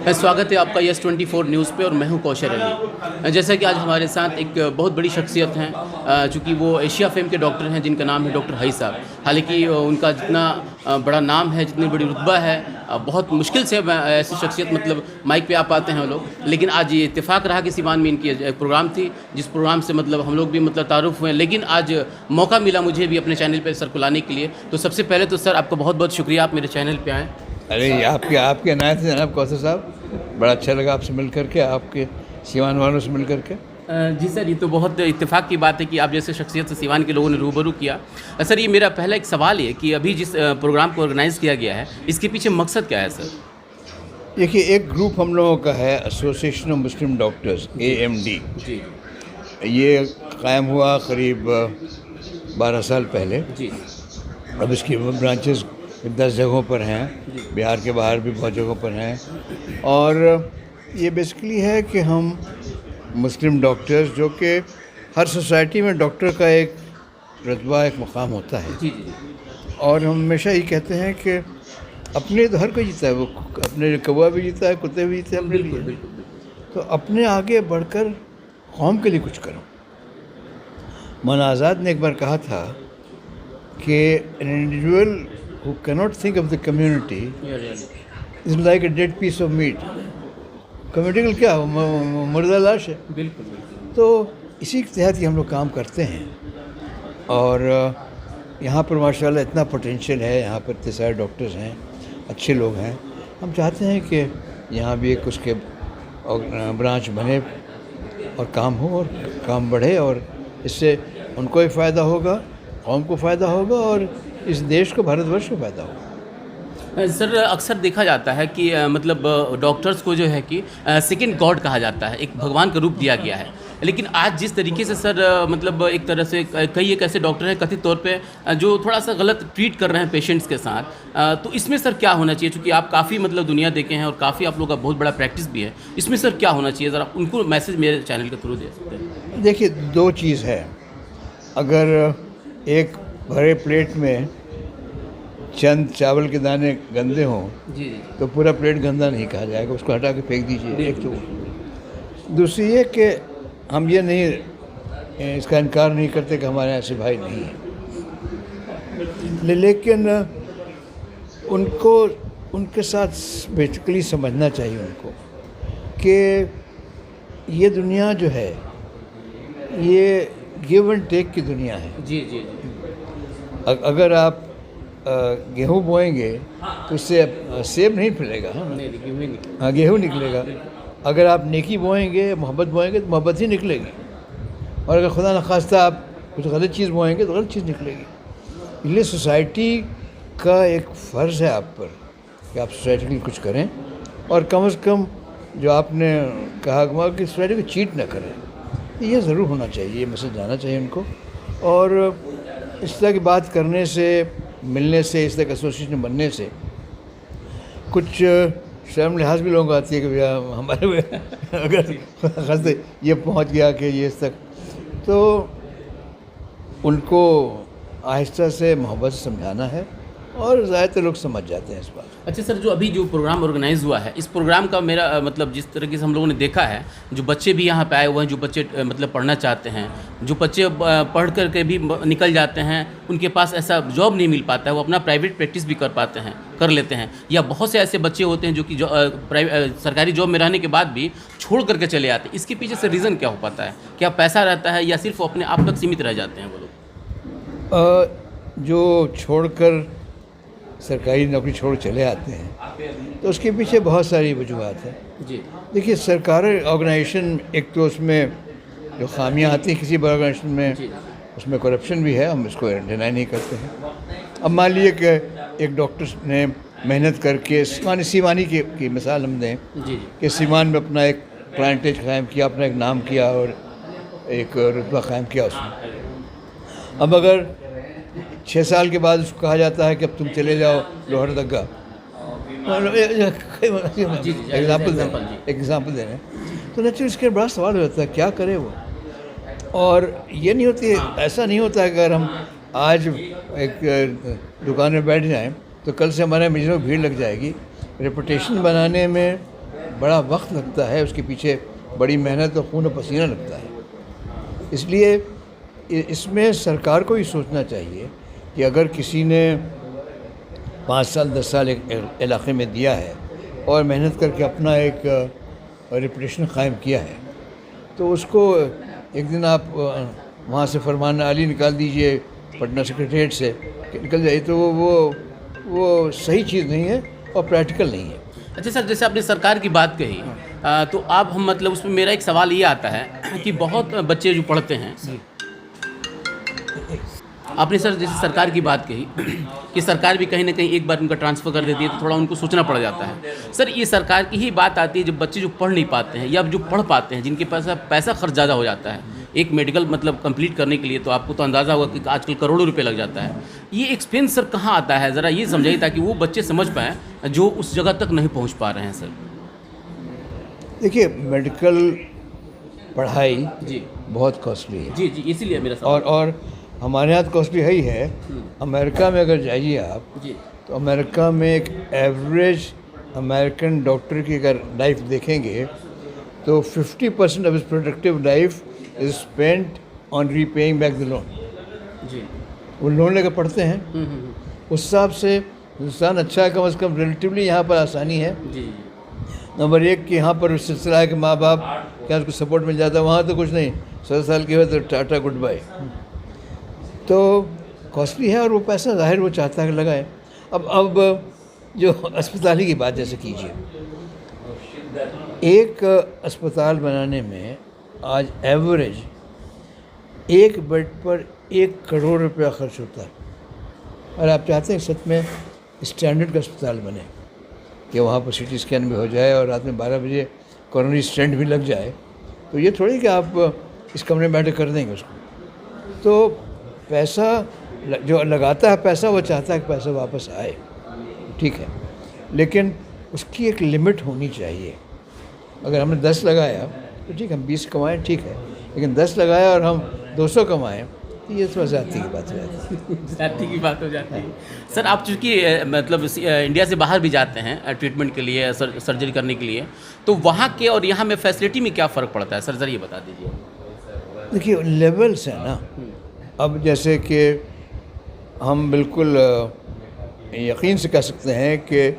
स्वागत है आपका यस 24 न्यूज़ पे और मैं हूं कौशल अली। जैसा कि आज हमारे साथ एक बहुत बड़ी शख्सियत हैं, चूँकि वो एशिया फेम के डॉक्टर हैं जिनका नाम है डॉक्टर हई साहब। हालांकि उनका जितना बड़ा नाम है, जितनी बड़ी रुतबा है, बहुत मुश्किल से ऐसी शख्सियत मतलब माइक पे आ पाते हैं लोग। लेकिन आज ये इत्तेफाक रहा कि सिवान में इनकी एक प्रोग्राम थी, जिस प्रोग्राम से मतलब हम लोग भी मतलब तारुफ हुए। लेकिन आज मौका मिला मुझे भी अपने चैनल पर सर को लाने के लिए। तो सबसे पहले तो सर आपका बहुत बहुत शुक्रिया, आप मेरे चैनल पर आएँ। अरे आपके अनायत है जनाब कौसर साहब, बड़ा अच्छा लगा आपसे मिल करके, आपके सीवान वालों से मिल करके। जी सर, ये तो बहुत इत्तेफाक की बात है कि आप जैसे शख्सियत से सीवान के लोगों ने रूबरू किया। सर, ये मेरा पहला एक सवाल है कि अभी जिस प्रोग्राम को ऑर्गेनाइज़ किया गया है, इसके पीछे मकसद क्या है सर? देखिए, एक ग्रुप हम लोगों का है association of Muslim doctors, AMD जी। ये कायम हुआ करीब 12 साल पहले जी। अब इसकी ब्रांचेस 10 जगहों पर हैं, बिहार के बाहर भी बहुत जगहों पर हैं। और ये बेसिकली है कि हम मुस्लिम डॉक्टर्स, जो कि हर सोसाइटी में डॉक्टर का एक रुतबा, एक मकाम होता है। जी जी जी। और हम हमेशा ये कहते हैं कि अपने तो हर कोई जीता है, वो अपने कौवा भी जीता है, कुत्ते भी जीते हैं अपने लिए। तो अपने आगे बढ़कर कौम के लिए कुछ करो। मौलाना आज़ाद ने एक बार कहा था कि an individual who cannot think of the community is like a dead piece of meat। Community क्या मुर्दा लाश है। बिल्कुल। तो इसी के तहत ही हम लोग काम करते हैं। और यहाँ पर माशाल्लाह इतना पोटेंशियल है, यहाँ पर इतने सारे डॉक्टर्स हैं, अच्छे लोग हैं। हम चाहते हैं कि यहाँ भी एक उसके ब्रांच बने और काम हो और काम बढ़े, और इससे उनको भी फ़ायदा होगा, कौम को फ़ायदा होगा और इस देश को, भारतवर्ष को फ़ायदा होगा। सर, अक्सर देखा जाता है कि मतलब डॉक्टर्स को जो है कि सेकंड गॉड कहा जाता है, एक भगवान का रूप दिया गया है। लेकिन आज जिस तरीके से सर मतलब एक तरह से कई एक ऐसे डॉक्टर हैं कथित तौर पे जो थोड़ा सा गलत ट्रीट कर रहे हैं पेशेंट्स के साथ, तो इसमें सर क्या होना चाहिए? चूँकि आप काफ़ी मतलब दुनिया देखे हैं और काफ़ी आप लोगों का बहुत बड़ा प्रैक्टिस भी है, इसमें सर क्या होना चाहिए? ज़रा उनको मैसेज मेरे चैनल के थ्रू दे सकते हैं। देखिए, दो चीज़ है। अगर एक भरे प्लेट में चंद चावल के दाने गंदे हों जी, तो पूरा प्लेट गंदा नहीं कहा जाएगा, उसको हटा के फेंक दीजिए। एक तो दूसरी ये कि हम ये नहीं, इसका इनकार नहीं करते कि हमारे ऐसे भाई नहीं हैं, लेकिन उनको उनके साथ बेसिकली समझना चाहिए उनको कि ये दुनिया जो है ये गिव एंड टेक की दुनिया है। जी जी जी। अगर आप गेहूँ बोएंगे तो उससे सेब नहीं फलेगा। हाँ, गेहूँ निकलेगा। अगर आप नेकी बोएंगे, मोहब्बत बोएंगे तो मोहब्बत ही निकलेगी। और अगर खुदा न खास्ता आप कुछ गलत चीज़ बोएंगे तो गलत चीज़ निकलेगी। इसलिए सोसाइटी का एक फ़र्ज़ है आप पर कि आप सोसाइटी के लिए कुछ करें, और कम से कम जो आपने कहा कि सोसाइटी को चीट ना करें, ये ज़रूर होना चाहिए, ये मैसेज जाना चाहिए उनको। और इस तरह की बात करने से, मिलने से, इस तरह का एसोसिएशन बनने से कुछ शर्म लिहाज भी लोगों को आती है कि भैया हमारे अगर खाते ये पहुंच गया कि ये इस तक, तो उनको आहिस्ता से मोहब्बत से समझाना है और ज़्यादातर लोग समझ जाते हैं इस बात। अच्छा सर, जो अभी जो प्रोग्राम ऑर्गेनाइज़ हुआ है, इस प्रोग्राम का मेरा मतलब जिस तरीके से हम लोगों ने देखा है, जो बच्चे भी यहाँ पे आए हुए हैं, जो बच्चे मतलब पढ़ना चाहते हैं, जो बच्चे पढ़ कर के भी निकल जाते हैं, उनके पास ऐसा जॉब नहीं मिल पाता है, वो अपना प्राइवेट प्रैक्टिस भी कर लेते हैं। या बहुत से ऐसे बच्चे होते हैं जो कि सरकारी जॉब में रहने के बाद भी छोड़ करके चले आते हैं। इसके पीछे से रीज़न क्या हो पाता है? क्या पैसा रहता है या सिर्फ वो अपने आप तक सीमित रह जाते हैं वो लोग? जो छोड़कर सरकारी नौकरी छोड़ चले आते हैं तो उसके पीछे बहुत सारी वजूहत हैं। जी। देखिए, सरकारी ऑर्गेनाइजेशन, एक तो उसमें जो खामियां आती हैं किसी बड़े ऑर्गेनाइजेशन में, उसमें करप्शन भी है, हम इसको डिनाई नहीं करते हैं। अब मान लीजिए कि एक डॉक्टर ने मेहनत करके सीवानी की मिसाल हम दें कि सीवान में अपना एक क्लाइंटेज कायम किया, अपना एक नाम किया और एक रुतबा कायम किया उसमें। अब अगर 6 साल के बाद उसको कहा जाता है कि अब तुम चले जाओ लोहरदगा, एग्जाम्पल दे रहे हैं, तो नेचुरली इसके बड़ा सवाल हो जाता है क्या करे वो। और ये नहीं होती, ऐसा नहीं होता है कि अगर हम आज एक दुकान में बैठ जाएं तो कल से हमारे मरीजों में भीड़ लग जाएगी। रेपुटेशन बनाने में बड़ा वक्त लगता है, उसके पीछे बड़ी मेहनत और खून और पसीना लगता है। इसलिए इसमें सरकार को ही सोचना चाहिए कि अगर किसी ने 5 साल 10 साल एक इलाके में दिया है और मेहनत करके अपना एक रेपुटेशन क़ायम किया है, तो उसको एक दिन आप वहाँ से फरमान आली निकाल दीजिए पटना सेक्रेटरीट से निकल जाए, तो वो सही चीज़ नहीं है और प्रैक्टिकल नहीं है। अच्छा सर, जैसे आपने सरकार की बात कही, तो आप हम मतलब उसमें मेरा एक सवाल ये आता है कि बहुत बच्चे जो पढ़ते हैं, आपने सर जैसे सरकार की बात कही कि सरकार भी कहीं ना कहीं एक बार उनका ट्रांसफ़र कर देती है तो थोड़ा उनको सोचना पड़ जाता है। सर ये सरकार की ही बात आती है जब बच्चे जो पढ़ नहीं पाते हैं या जो पढ़ पाते हैं, जिनके पास पैसा खर्च ज़्यादा हो जाता है एक मेडिकल मतलब कंप्लीट करने के लिए, तो आपको तो अंदाज़ा होगा कि आजकल करोड़ों रुपए लग जाता है। ये एक्सपेंस सर कहाँ आता है, ज़रा ये समझाइए ताकि वो बच्चे समझ पाएँ जो उस जगह तक नहीं पहुँच पा रहे हैं। सर देखिए, मेडिकल पढ़ाई जी बहुत कॉस्टली है। जी जी, इसीलिए मेरा सवाल। और हमारे यहाँ कॉस्टली है ही है। अमेरिका में अगर जाइए आप, जी तो अमेरिका में एक एवरेज अमेरिकन डॉक्टर की अगर लाइफ देखेंगे तो 50% of his productive life is spent on repaying back the loan. जी वो लोन लेकर पढ़ते हैं। उस हिसाब से हिंदुस्तान अच्छा है, कम से कम रिलेटिवली यहाँ पर आसानी है। जी नंबर एक कि यहाँ पर सिलसिला है कि माँ बाप क्या उसको सपोर्ट मिल जाता है, वहाँ तो कुछ नहीं, 100 साल के हुए तो टाटा गुड बाय। तो कॉस्टली है और वो पैसा ज़ाहिर वो चाहता है कि लगाए। अब जो अस्पताल की बात जैसे कीजिए, एक अस्पताल बनाने में आज एवरेज एक बेड पर 1 करोड़ रुपया खर्च होता है। और आप चाहते हैं सच में स्टैंडर्ड का अस्पताल बने कि वहाँ पर CT स्कैन भी हो जाए और रात में 12 बजे कोरोनरी स्टेंट भी लग जाए, तो ये थोड़ी कि आप इस कमरे में बैठे कर देंगे उसको। तो पैसा जो लगाता है पैसा, वो चाहता है कि पैसा वापस आए, ठीक है, लेकिन उसकी एक लिमिट होनी चाहिए। अगर हमने 10 लगाया तो ठीक है, हम 20 कमाएँ, ठीक है, लेकिन 10 लगाया और हम 200 कमाएँ तो ये थोड़ा ज़्यादती की बात हो जाती है। ज़्यादती की बात हो जाती है। सर आप चूँकि मतलब इंडिया से बाहर भी जाते हैं ट्रीटमेंट के लिए, सर्जरी करने के लिए, तो वहाँ के और यहाँ में फैसिलिटी में क्या फ़र्क पड़ता है सर, ज़रा ये बता दीजिए। देखिए, लेवल्स हैं ना। अब जैसे कि हम बिल्कुल यकीन से कह सकते हैं कि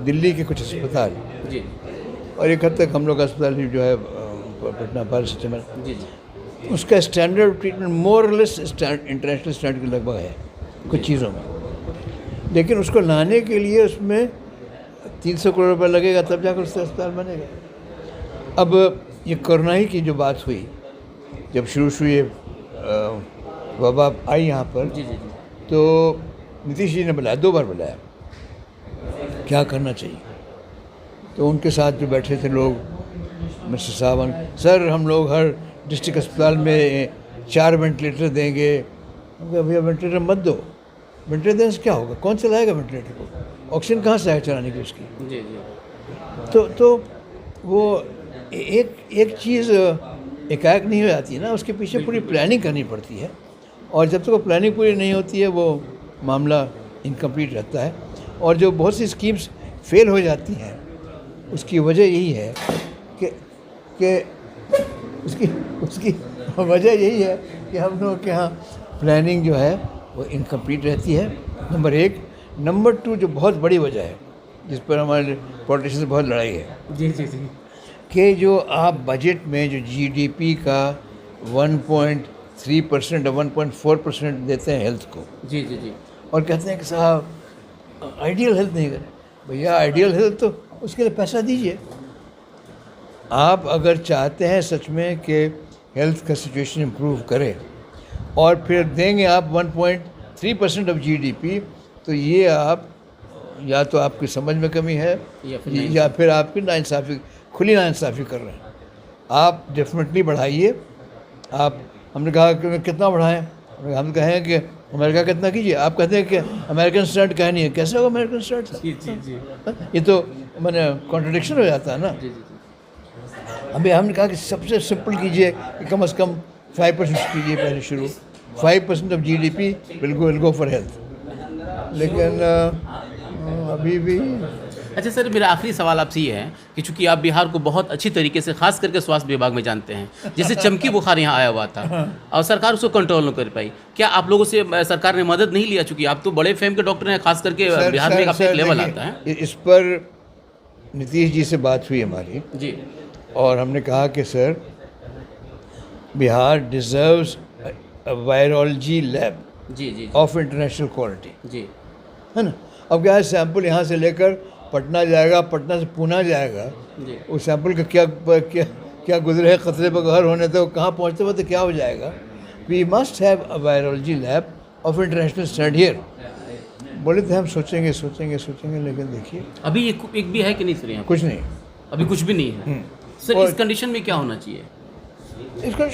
दिल्ली के कुछ अस्पताल जी और एक हद तक हम लोग का अस्पताल जो है पटना भारत सिस्टम में, जी जी उसका स्टैंडर्ड ट्रीटमेंट मोरलेस इंटरनेशनल स्टैंडर्ड के लगभग है कुछ चीज़ों में, लेकिन उसको लाने के लिए उसमें 300 करोड़ रुपये लगेगा, तब जाकर उसका अस्पताल बनेगा। अब ये कोरोना ही की जो बात हुई, जब शुरू ये वबा आई यहाँ पर, जी जी जी तो नीतीश जी ने बुलाया, 2 बार बुलाया, क्या करना चाहिए। तो उनके साथ जो बैठे थे लोग, मिस्टर साहब, सर हम लोग हर डिस्ट्रिक्ट अस्पताल में 4 वेंटिलेटर देंगे। भैया वेंटिलेटर मत दो, वेंटिलेटर देने से क्या होगा, कौन चलाएगा वेंटिलेटर को, ऑक्सीजन कहाँ से आएगा चलाने की उसकी। जी जी तो वो एक चीज़ एकाएक नहीं हो जाती है ना, उसके पीछे पूरी प्लानिंग करनी पड़ती है, और जब तक वो प्लानिंग पूरी नहीं होती है वो मामला इनकम्प्लीट रहता है। और जो बहुत सी स्कीम्स फेल हो जाती हैं उसकी वजह यही है कि उसकी वजह यही है कि हम लोगों के यहाँ प्लानिंग जो है वो इनकम्प्लीट रहती है, नंबर 1। नंबर 2 जो बहुत बड़ी वजह है, जिस पर हमारे पॉलिटिशियंस से बहुत लड़ाई है, जी जी जी कि जो आप बजट में जो GDP का 1.3% और 1.4% देते हैं हेल्थ को, जी जी जी और कहते हैं कि साहब आइडियल हेल्थ नहीं करें। भैया आइडियल हेल्थ तो उसके लिए पैसा दीजिए। आप अगर चाहते हैं सच में कि हेल्थ का सिचुएशन इम्प्रूव करे और फिर देंगे आप 1.3% ऑफ GDP, तो ये आप या तो आपकी समझ में कमी है या फिर आपकी नाइंसाफ़ी, खुली नाइंसाफ़ी कर रहे हैं। आप डेफिनेटली बढ़ाइए। हमने कहा कि कितना बढ़ाएं, हम कहें कि अमेरिका कितना कीजिए, आप कहते हैं कि अमेरिकन स्टैंडर्ड कह नहीं है, कैसे होगा अमेरिकन स्टैंडर्ड। जी जी जी ये तो मैंने कॉन्ट्रडिक्शन हो जाता है ना। जी जी अभी हमने कहा कि सबसे सिंपल कीजिए कि कम से कम 5% कीजिए पहले शुरू, 5% of GDP will go for health. लेकिन अभी भी अच्छा सर, मेरा आखिरी सवाल आपसे ये है कि चूंकि आप बिहार को बहुत अच्छी तरीके से खास करके स्वास्थ्य विभाग में जानते हैं, जैसे चमकी बुखार यहाँ आया हुआ था और सरकार उसको कंट्रोल नहीं कर पाई, क्या आप लोगों से सरकार ने मदद नहीं लिया? चूंकि आप तो बड़े फेम के डॉक्टर हैं, खास करके बिहार में काफी लेवल आता है। इस पर नीतीश जी से बात हुई हमारी जी और हमने कहा कि sir Bihar deserves virology lab जी जी ऑफ इंटरनेशनल क्वालिटी, जी है ना। अब क्या है, सैंपल यहाँ से लेकर पटना जाएगा, पटना से पूना जाएगा, जी उस सैंपल का क्या गुजरे खतरे पर गहर होने तो कहाँ पहुँचते वक्त क्या हो जाएगा। We must have a virology lab of international standard here. बोले थे हम सोचेंगे, लेकिन देखिए अभी एक भी है कि नहीं सर यहाँ? कुछ नहीं। अभी कुछ भी नहीं है सर। और- इस कंडीशन में क्या होना चाहिए? इसका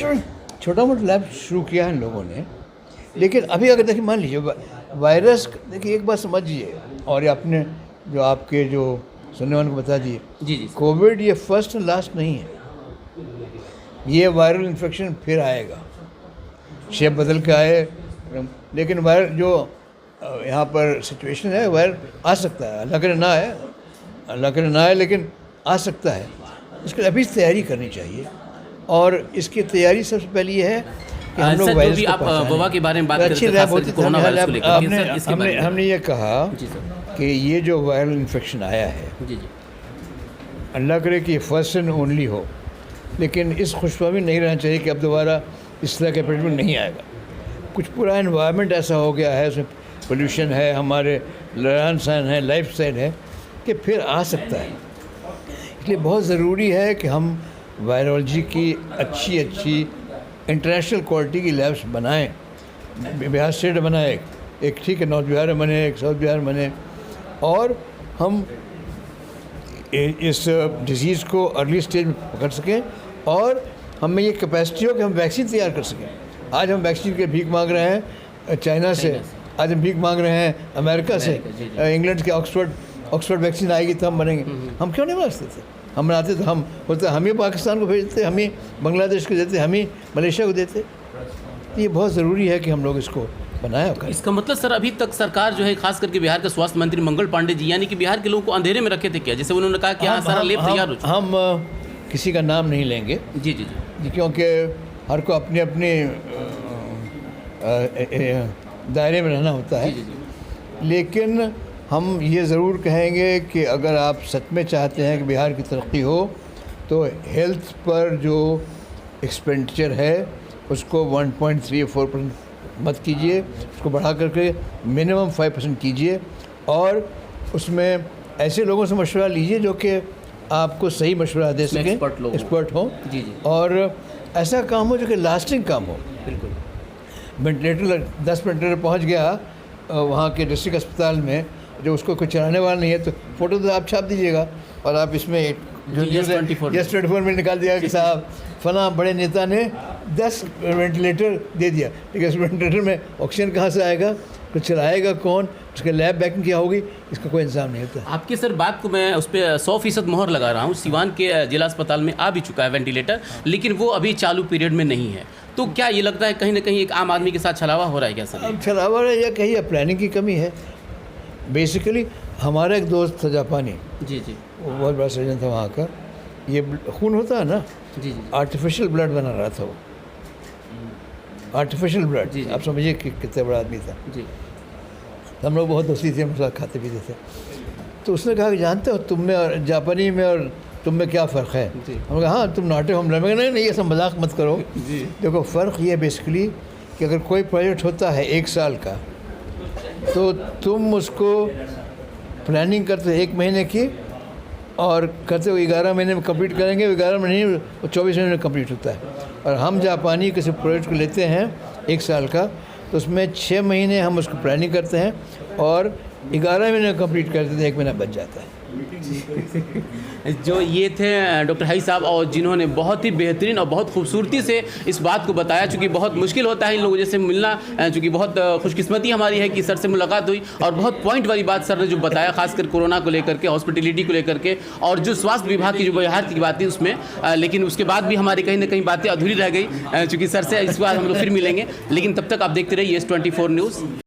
छोटा मोटा लैब शुरू किया है इन लोगों ने, लेकिन अभी अगर देखिए, मान लीजिए वायरस, देखिए एक बात समझिए, और ये आपने जो आपके जो सुनने वालों को बता दिए, जी जी कोविड ये फर्स्ट एंड लास्ट नहीं है, ये वायरल इन्फेक्शन फिर आएगा, शेप बदल के आए, लेकिन वायरल जो यहाँ पर सिचुएशन है वायरल आ सकता है, अल्लाह करे ना आए, लेकिन आ सकता है। इसके लिए अभी तैयारी करनी चाहिए, और इसकी तैयारी सबसे पहले ये है कि हम लोग सर, जो वायरस भी को आप पहचानें। वबा के बारे में बात अच्छी करते लैब हैं, होती कोरोना वायरस को लेकर के, सर, इसके बारे में हमने ये कहा जी सर कि ये जो वायरल इन्फेक्शन आया है, जी जी अल्लाह करे कि ये फर्स्ट एंड ओनली हो, लेकिन इस खुशफहमी नहीं रहना चाहिए कि अब दोबारा इस तरह का एपिडेमिक नहीं आएगा। कुछ पूरा एनवायरनमेंट ऐसा हो गया है, उसमें पोल्यूशन है, हमारे रहन सहन है, लाइफ स्टाइल है, कि फिर आ सकता है। इसलिए बहुत ज़रूरी है कि हम वायरोलॉजी की अच्छी इंटरनेशनल क्वालिटी की लैब्स बनाएं। बिहार स्टेट बनाए एक ठीक है, नॉर्थ बिहार में बने, एक साउथ बिहार में बने, और हम इस डिज़ीज़ को अर्ली स्टेज में पकड़ सकें, और हमें ये कैपेसिटी हो कि हम वैक्सीन तैयार कर सकें। आज हम वैक्सीन के भीख मांग रहे हैं चाइना से, आज हम भीख मांग रहे हैं अमेरिका से, इंग्लैंड के ऑक्सफोर्ड वैक्सीन आएगी तो हम बनेंगे। हम क्यों नहीं मांगते थे? हम बनाते तो हम होते, हम ही पाकिस्तान को भेजते, हम ही बांग्लादेश को देते, हम ही मलेशिया को देते। ये बहुत ज़रूरी है कि हम लोग इसको बनाया होगा। इसका मतलब सर, अभी तक सरकार जो है, खास करके बिहार के स्वास्थ्य मंत्री मंगल पांडे जी, यानी कि बिहार के लोगों को अंधेरे में रखे थे क्या? जैसे उन्होंने कहा कि हाँ सारा लेब तैयार हो चुका। हम किसी का नाम नहीं लेंगे जी जी जी क्योंकि हर को अपने अपने दायरे में रहना होता है। जी जी लेकिन हम ये ज़रूर कहेंगे कि अगर आप सच में चाहते हैं कि बिहार की तरक्की हो, तो हेल्थ पर जो एक्सपेंडिचर है उसको 1.34% मत कीजिए, उसको बढ़ा करके मिनिमम 5% कीजिए, और उसमें ऐसे लोगों से मशवरा लीजिए जो कि आपको सही मशवरा दे सकें, एक्सपर्ट हों, जी जी और ऐसा काम हो जो कि लास्टिंग काम हो। बिल्कुल। वेंटिलेटर 10 वेंटिलेटर पहुंच गया वहाँ के डिस्ट्रिक्ट अस्पताल में, जो उसको कोई चलाने वाला नहीं है, तो फ़ोटो तो आप छाप दीजिएगा, और आप इसमें Yes 24 में निकाल दिया कि साहब फला बड़े नेता ने 10 वेंटिलेटर दे दिया। लेकिन उस वेंटिलेटर में ऑक्सीजन कहाँ से आएगा, कुछ चलाएगा कौन, उसके लैब बैकिंग क्या होगी, इसका कोई इंतजाम नहीं होता। आपके सर बात को मैं उस पर 100% मोहर लगा रहा हूँ। सिवान के जिला अस्पताल में आ भी चुका है वेंटिलेटर, लेकिन वो अभी चालू पीरियड में नहीं है। तो क्या ये लगता है कहीं ना कहीं एक आम आदमी के साथ छलावा हो रहा है क्या सर? अब छलावा है या कहीं प्लानिंग की कमी है। बेसिकली हमारा एक दोस्त था जापानी, जी जी वो बहुत बड़ा सर्जन था वहाँ का, ये खून होता है ना, जी जी आर्टिफिशियल ब्लड बना रहा था वो, आर्टिफिशियल ब्लड। जी, जी। आप समझिए कि कितना बड़ा आदमी था। जी हम लोग बहुत दोस्ती थे, हम साथ खाते पीते थे। तो उसने कहा कि जानते हो तुम में और जापानी में और तुम में क्या फ़र्क है? जी। हमने कहा हाँ तुम नाटे हो, हमने कहा नहीं ऐसा मजाक मत करो। जी देखो फ़र्क ये है बेसिकली कि अगर कोई प्रोजेक्ट होता है 1 साल का, तो तुम उसको प्लानिंग करते हो 1 महीने की, और करते हो 11 महीने में कंप्लीट करेंगे, 11 महीने में 24 महीने में कंप्लीट होता है। और हम जापानी किसी प्रोजेक्ट को लेते हैं 1 साल का, तो उसमें 6 महीने हम उसको प्लानिंग करते हैं, और 11 महीने कंप्लीट करते हैं, 1 महीना बच जाता है। जो ये थे डॉक्टर हाई साहब, और जिन्होंने बहुत ही बेहतरीन और बहुत खूबसूरती से इस बात को बताया। चूँकि बहुत मुश्किल होता है इन लोगों जैसे मिलना, चूँकि बहुत खुशकिस्मती हमारी है कि सर से मुलाकात हुई, और बहुत पॉइंट वाली बात सर ने जो बताया, खासकर कोरोना को लेकर के, हॉस्पिटलिटी को लेकर के, और जो स्वास्थ्य विभाग की जो बिहार की बात थी उसमें, लेकिन उसके बाद भी हमारी कहीं ना कहीं बातें अधूरी रह गई। चूँकि सर से इस बार हम लोग फिर मिलेंगे, लेकिन तब तक आप देखते रहिए YES 24 न्यूज़।